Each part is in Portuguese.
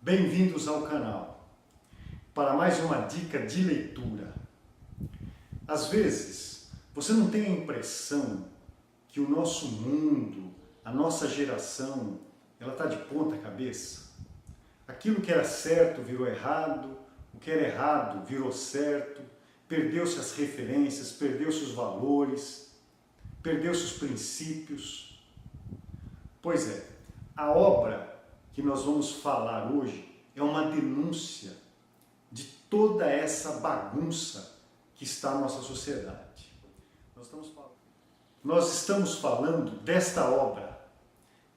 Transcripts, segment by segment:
Bem-vindos ao canal para mais uma dica de leitura. Às vezes, você não tem a impressão que o nosso mundo, a nossa geração, ela está de ponta cabeça? Aquilo que era certo virou errado, o que era errado virou certo, perdeu-se as referências, perdeu-se os valores, perdeu-se os princípios. Pois é, a obra que nós vamos falar hoje é uma denúncia de toda essa bagunça que está na nossa sociedade. Nós estamos falando desta obra,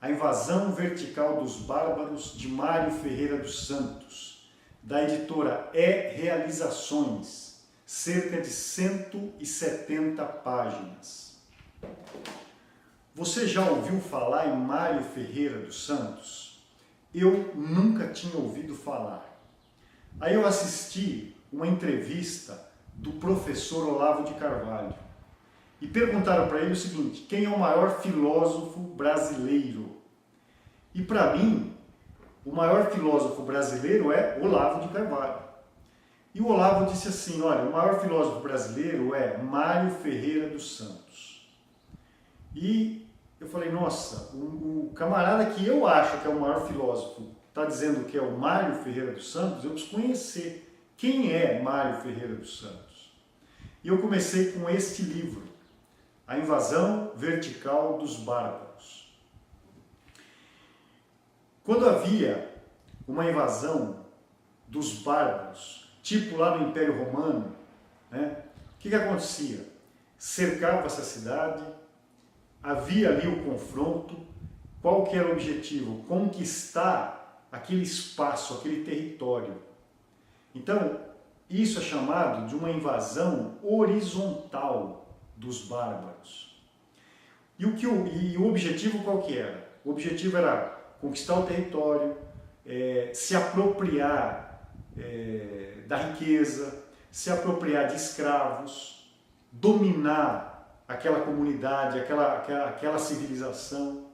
A Invasão Vertical dos Bárbaros, de Mário Ferreira dos Santos, da editora Realizações, cerca de 170 páginas. Você já ouviu falar em Mário Ferreira dos Santos? Eu nunca tinha ouvido falar. Aí eu assisti uma entrevista do professor Olavo de Carvalho e perguntaram para ele o seguinte: quem é o maior filósofo brasileiro? E para mim, o maior filósofo brasileiro é Olavo de Carvalho. E o Olavo disse assim: olha, o maior filósofo brasileiro é Mário Ferreira dos Santos. E eu falei, nossa, o camarada que eu acho que é o maior filósofo está dizendo que é o Mário Ferreira dos Santos, eu preciso conhecer quem é Mário Ferreira dos Santos. E eu comecei com este livro, A Invasão Vertical dos Bárbaros. Quando havia uma invasão dos bárbaros, tipo lá no Império Romano, né, o que acontecia? Cercava essa cidade, havia ali o confronto. Qual que era o objetivo? Conquistar aquele espaço, aquele território. Então, isso é chamado de uma invasão horizontal dos bárbaros. E o objetivo qual que era? O objetivo era conquistar o território, se apropriar da riqueza, se apropriar de escravos, dominar aquela comunidade, aquela civilização.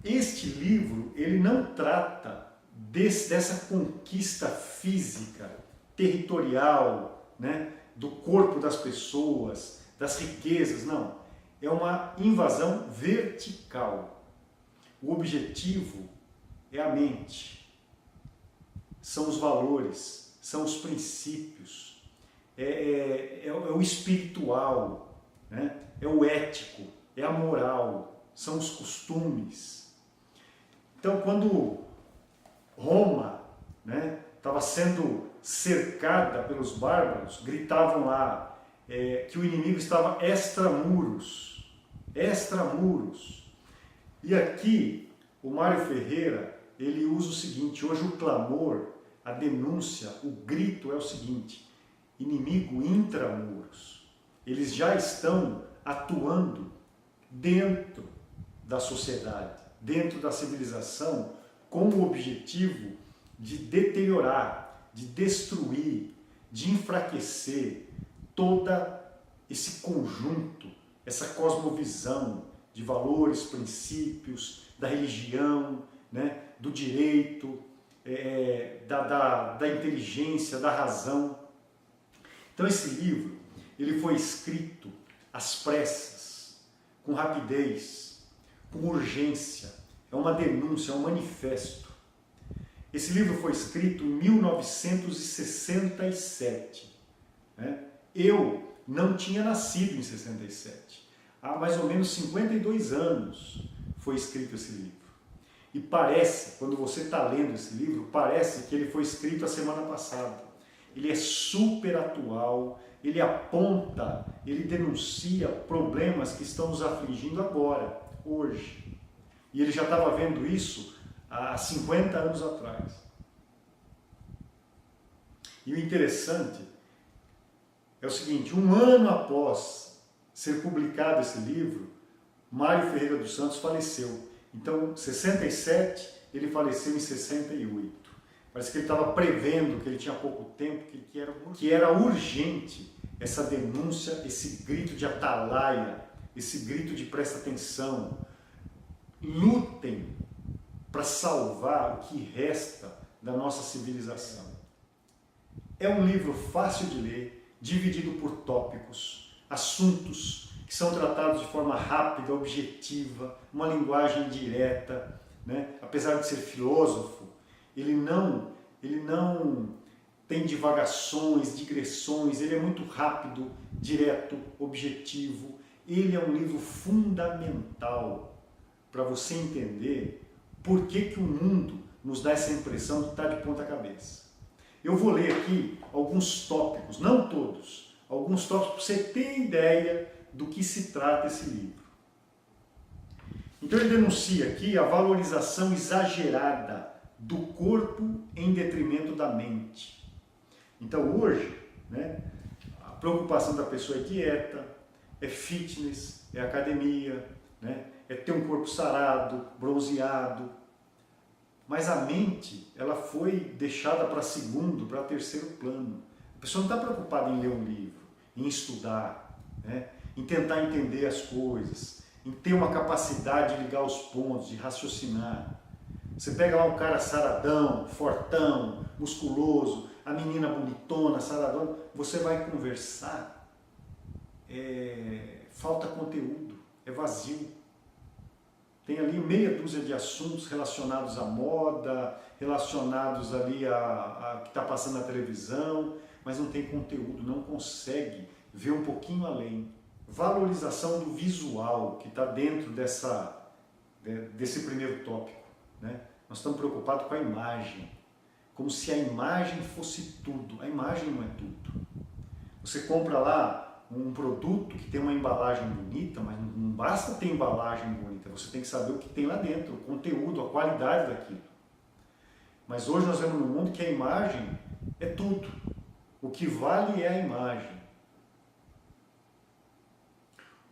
Este livro, ele não trata dessa conquista física, territorial, né, do corpo das pessoas, das riquezas, não. É uma invasão vertical. O objetivo é a mente, são os valores, são os princípios, é o espiritual, né? É o ético, é a moral, são os costumes. Então, quando Roma, né, estava sendo cercada pelos bárbaros, gritavam lá que o inimigo estava extramuros, extramuros. E aqui, o Mário Ferreira, ele usa o seguinte: hoje o clamor, a denúncia, o grito é o seguinte: inimigo intramuros. Eles já estão atuando dentro da sociedade, dentro da civilização, com o objetivo de deteriorar, de destruir, de enfraquecer todo esse conjunto, essa cosmovisão de valores, princípios, da religião, né, do direito, da inteligência, da razão. Então esse livro, ele foi escrito às pressas, com rapidez, com urgência. É uma denúncia, é um manifesto. Esse livro foi escrito em 1967. Né? Eu não tinha nascido em 67. Há mais ou menos 52 anos foi escrito esse livro. E parece, quando você está lendo esse livro, parece que ele foi escrito a semana passada. Ele é super atual, ele aponta, ele denuncia problemas que estão nos afligindo agora, hoje. E ele já estava vendo isso há 50 anos atrás. E o interessante é o seguinte: um ano após ser publicado esse livro, Mário Ferreira dos Santos faleceu. Então, em 67, ele faleceu em 68. Parece que ele estava prevendo que ele tinha pouco tempo, que era urgente essa denúncia, esse grito de atalaia, esse grito de presta atenção. Lutem para salvar o que resta da nossa civilização. É um livro fácil de ler, dividido por tópicos, assuntos que são tratados de forma rápida, objetiva, uma linguagem direta, né? Apesar de ser filósofo, ele não tem divagações, digressões, ele é muito rápido, direto, objetivo. Ele é um livro fundamental para você entender por que o mundo nos dá essa impressão de estar de ponta cabeça. Eu vou ler aqui alguns tópicos, não todos, alguns tópicos para você ter ideia do que se trata esse livro. Então ele denuncia aqui a valorização exagerada do corpo em detrimento da mente. Então hoje, né, a preocupação da pessoa é dieta, é fitness, é academia, né, é ter um corpo sarado, bronzeado. Mas a mente, ela foi deixada para segundo, para terceiro plano. A pessoa não está preocupada em ler um livro, em estudar, né, em tentar entender as coisas, em ter uma capacidade de ligar os pontos, de raciocinar. Você pega lá um cara saradão, fortão, musculoso, a menina bonitona, saradona, você vai conversar, falta conteúdo, é vazio. Tem ali meia dúzia de assuntos relacionados à moda, relacionados ali a que está passando na televisão, mas não tem conteúdo, não consegue ver um pouquinho além. Valorização do visual, que está dentro desse primeiro tópico, né? Nós estamos preocupados com a imagem, como se a imagem fosse tudo. A imagem não é tudo. Você compra lá um produto que tem uma embalagem bonita, mas não basta ter embalagem bonita, você tem que saber o que tem lá dentro, o conteúdo, a qualidade daquilo. Mas hoje nós vemos num mundo que a imagem é tudo. O que vale é a imagem.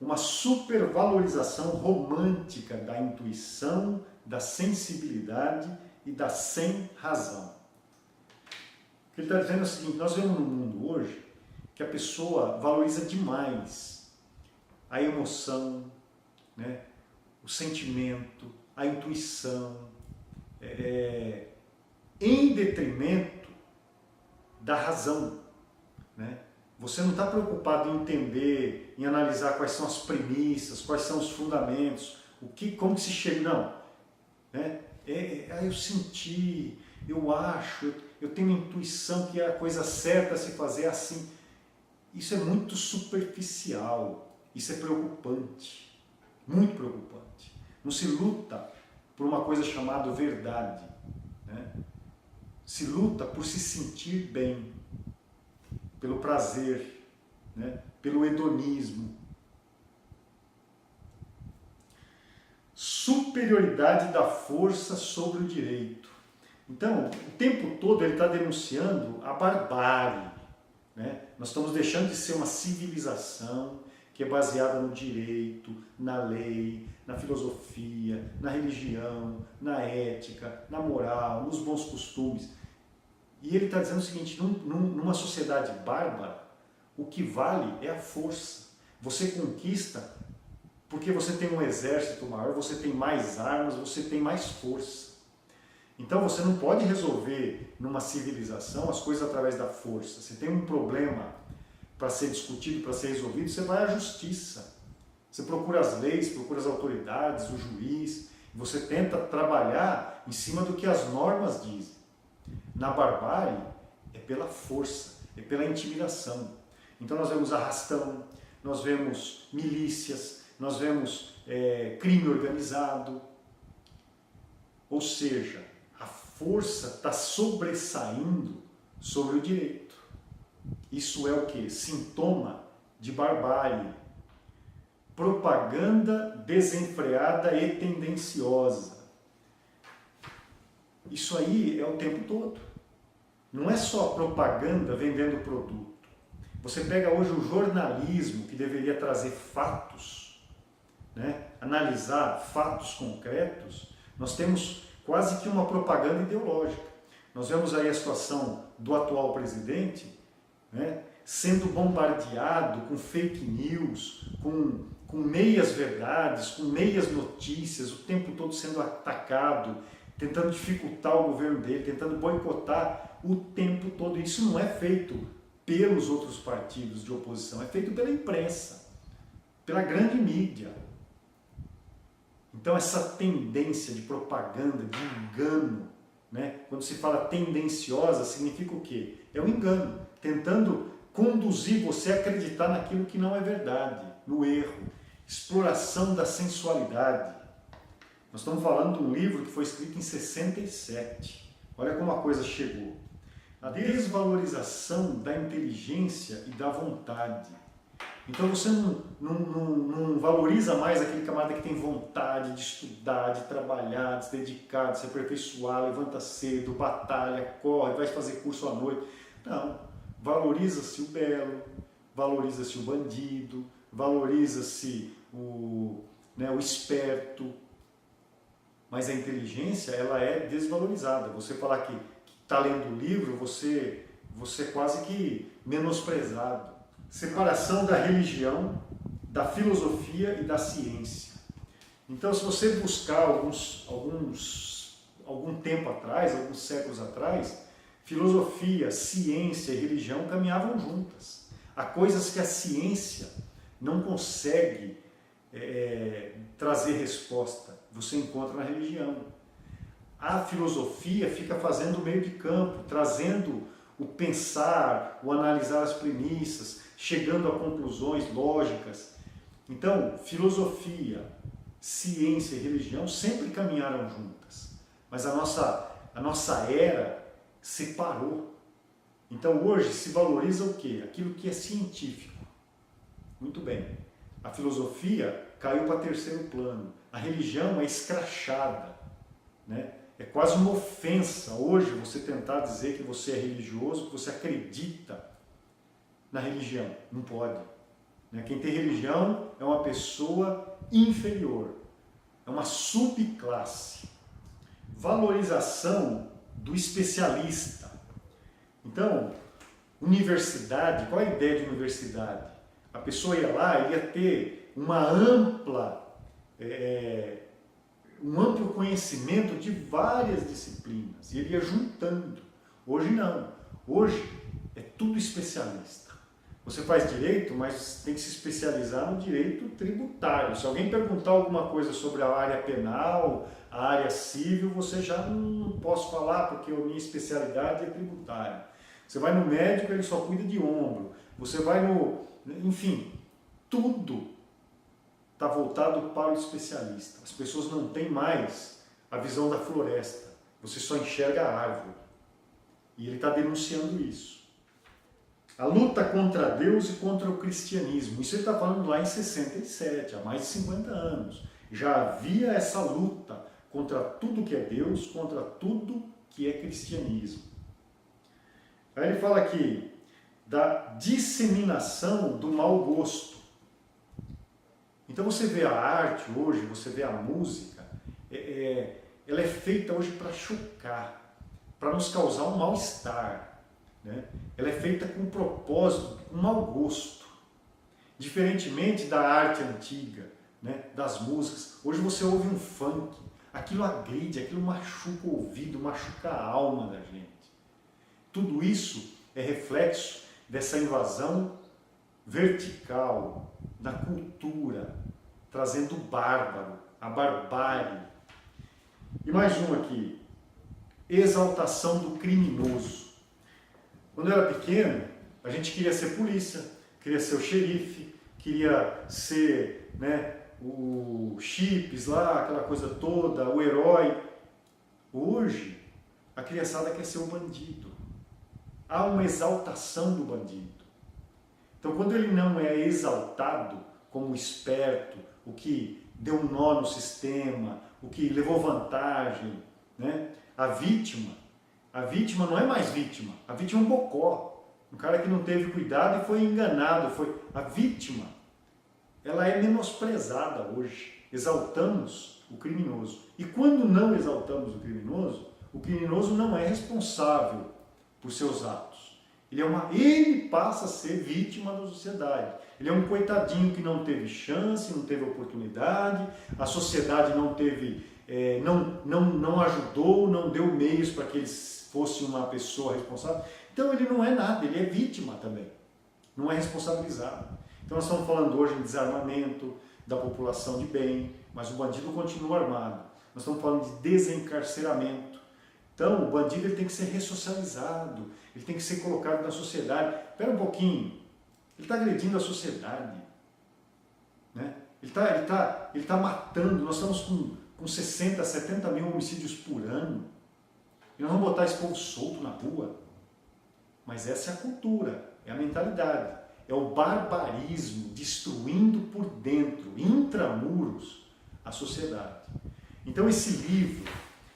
Uma supervalorização romântica da intuição, da sensibilidade e da sem-razão. O que ele está dizendo é o seguinte: nós vemos no mundo hoje que a pessoa valoriza demais a emoção, né, o sentimento, a intuição, em detrimento da razão, né? Você não está preocupado em entender, em analisar quais são as premissas, quais são os fundamentos, como que se chega, não. Né? Eu senti, eu acho, eu tenho uma intuição que a coisa certa a se fazer é assim. Isso é muito superficial, isso é preocupante, muito preocupante. Não se luta por uma coisa chamada verdade, né? Se luta por se sentir bem, pelo prazer, né? Pelo hedonismo. Superioridade da força sobre o direito. Então, o tempo todo ele está denunciando a barbárie, né? Nós estamos deixando de ser uma civilização que é baseada no direito, na lei, na filosofia, na religião, na ética, na moral, nos bons costumes. E ele está dizendo o seguinte: numa sociedade bárbara, o que vale é a força. Você conquista porque você tem um exército maior, você tem mais armas, você tem mais força. Então você não pode resolver numa civilização as coisas através da força. Você tem um problema para ser discutido, para ser resolvido, você vai à justiça. Você procura as leis, procura as autoridades, o juiz, e você tenta trabalhar em cima do que as normas dizem. Na barbárie é pela força, é pela intimidação. Então nós vemos arrastão, nós vemos milícias, nós vemos crime organizado. Ou seja, a força está sobressaindo sobre o direito. Isso é o que? Sintoma de barbárie. Propaganda desenfreada e tendenciosa. Isso aí é o tempo todo. Não é só propaganda vendendo produto. Você pega hoje o jornalismo, que deveria trazer fatos, né? Analisar fatos concretos. Nós temos quase que uma propaganda ideológica. Nós vemos aí a situação do atual presidente, né, sendo bombardeado com fake news, com meias verdades, com meias notícias, o tempo todo sendo atacado, tentando dificultar o governo dele, tentando boicotar o tempo todo. Isso não é feito pelos outros partidos de oposição, é feito pela imprensa, pela grande mídia. Então essa tendência de propaganda, de engano, né? Quando se fala tendenciosa, significa o quê? É um engano, tentando conduzir você a acreditar naquilo que não é verdade, no erro, exploração da sensualidade. Nós estamos falando de um livro que foi escrito em 67. Olha como a coisa chegou. A desvalorização da inteligência e da vontade. Então você não valoriza mais aquele camarada que tem vontade de estudar, de trabalhar, de se dedicar, de se aperfeiçoar, levanta cedo, batalha, corre, vai fazer curso à noite. Não. Valoriza-se o belo, valoriza-se o bandido, valoriza-se o esperto. Mas a inteligência, ela é desvalorizada. Você falar que está lendo o livro, você é quase que menosprezado. Separação da religião, da filosofia e da ciência. Então, se você buscar algum tempo atrás, alguns séculos atrás, filosofia, ciência e religião caminhavam juntas. Há coisas que a ciência não consegue trazer resposta. Você encontra na religião. A filosofia fica fazendo o meio de campo, trazendo o pensar, o analisar as premissas, chegando a conclusões lógicas. Então, filosofia, ciência e religião sempre caminharam juntas. Mas a nossa era separou. Então hoje se valoriza o quê? Aquilo que é científico. Muito bem. A filosofia caiu para terceiro plano. A religião é escrachada, né? É quase uma ofensa hoje você tentar dizer que você é religioso, que você acredita na religião. Não pode. Quem tem religião é uma pessoa inferior, é uma subclasse. Valorização do especialista. Então, universidade, qual é a ideia de universidade? A pessoa ia lá, ia ter um amplo conhecimento de várias disciplinas, e ele ia juntando. Hoje não. Hoje é tudo especialista. Você faz direito, mas tem que se especializar no direito tributário. Se alguém perguntar alguma coisa sobre a área penal, a área civil, você já não posso falar porque a minha especialidade é tributária. Você vai no médico, ele só cuida de ombro. Você vai enfim, tudo está voltado para o especialista. As pessoas não têm mais a visão da floresta. Você só enxerga a árvore. E ele está denunciando isso. A luta contra Deus e contra o cristianismo. Isso ele está falando lá em 67, há mais de 50 anos. Já havia essa luta contra tudo que é Deus, contra tudo que é cristianismo. Aí ele fala aqui da disseminação do mau gosto. Então você vê a arte hoje, você vê a música, ela é feita hoje para chocar, para nos causar um mal-estar. Né? Ela é feita com propósito, com mau gosto. Diferentemente da arte antiga, né? Das músicas. Hoje você ouve um funk, aquilo agride, aquilo machuca o ouvido, machuca a alma da gente. Tudo isso é reflexo dessa invasão vertical da cultura, trazendo o bárbaro, a barbárie. E mais um aqui, exaltação do criminoso. Quando eu era pequeno, a gente queria ser polícia, queria ser o xerife, queria ser, o chips lá, aquela coisa toda, o herói. Hoje, a criançada quer ser o bandido. Há uma exaltação do bandido. Então, quando ele não é exaltado como esperto, o que deu um nó no sistema, o que levou vantagem, a vítima não é mais vítima, a vítima é um bocó, um cara que não teve cuidado e foi enganado. A vítima, ela é menosprezada hoje. Exaltamos o criminoso. E quando não exaltamos o criminoso não é responsável por seus atos. Ele passa a ser vítima da sociedade. Ele é um coitadinho que não teve chance, não teve oportunidade, a sociedade não teve não ajudou, não deu meios para que ele fosse uma pessoa responsável. Então ele não é nada, ele é vítima também, não é responsabilizado. Então nós estamos falando hoje em desarmamento da população de bem, mas o bandido continua armado. Nós estamos falando de desencarceramento. Então o bandido ele tem que ser ressocializado, ele tem que ser colocado na sociedade. Espera um pouquinho, ele está agredindo a sociedade, né? Ele tá matando, nós estamos com 60, 70 mil homicídios por ano, e nós vamos botar esse povo solto na rua. Mas essa é a cultura, é a mentalidade, é o barbarismo destruindo por dentro, intramuros, a sociedade. Então esse livro,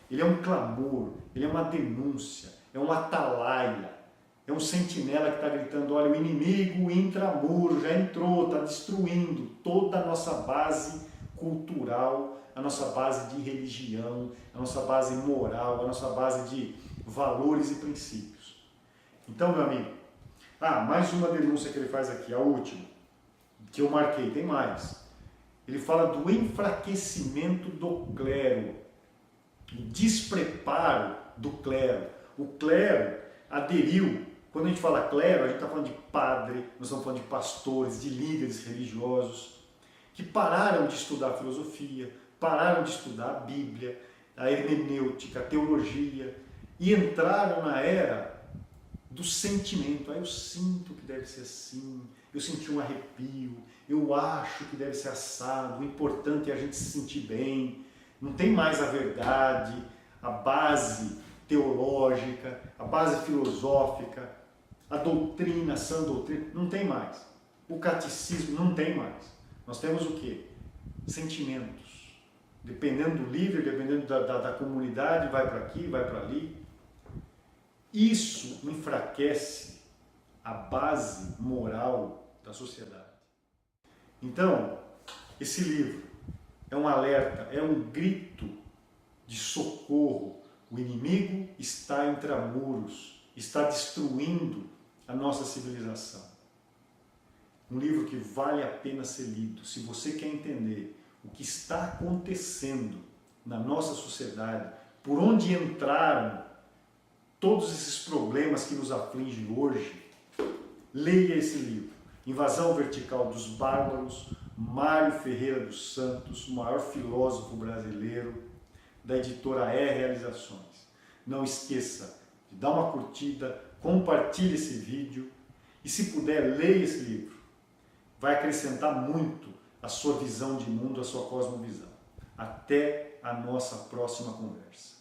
ele é um clamor, ele é uma denúncia, é um atalaia, é um sentinela que está gritando, olha, o inimigo intramuro já entrou, está destruindo toda a nossa base cultural, a nossa base de religião, a nossa base moral, a nossa base de valores e princípios. Então, meu amigo, mais uma denúncia que ele faz aqui, a última, que eu marquei, tem mais. Ele fala do enfraquecimento do clero, o despreparo do clero. O clero aderiu. Quando a gente fala clero, a gente está falando de padre, nós estamos falando de pastores, de líderes religiosos, que pararam de estudar filosofia, pararam de estudar a Bíblia, a hermenêutica, a teologia, e entraram na era do sentimento. Eu sinto que deve ser assim, eu senti um arrepio, eu acho que deve ser assado, o importante é a gente se sentir bem, não tem mais a verdade, a base teológica, a base filosófica, a doutrina, a sã doutrina, não tem mais. O catecismo não tem mais. Nós temos o quê? Sentimentos. Dependendo do líder, dependendo da comunidade, vai para aqui, vai para ali. Isso enfraquece a base moral da sociedade. Então, esse livro é um alerta, é um grito de socorro. O inimigo está intramuros, está destruindo a nossa civilização. Um livro que vale a pena ser lido. Se você quer entender o que está acontecendo na nossa sociedade, por onde entraram todos esses problemas que nos afligem hoje, leia esse livro. Invasão Vertical dos Bárbaros, Mário Ferreira dos Santos, o maior filósofo brasileiro, da editora Realizações. Não esqueça de dar uma curtida, compartilhe esse vídeo e, se puder, leia esse livro. Vai acrescentar muito a sua visão de mundo, a sua cosmovisão. Até a nossa próxima conversa.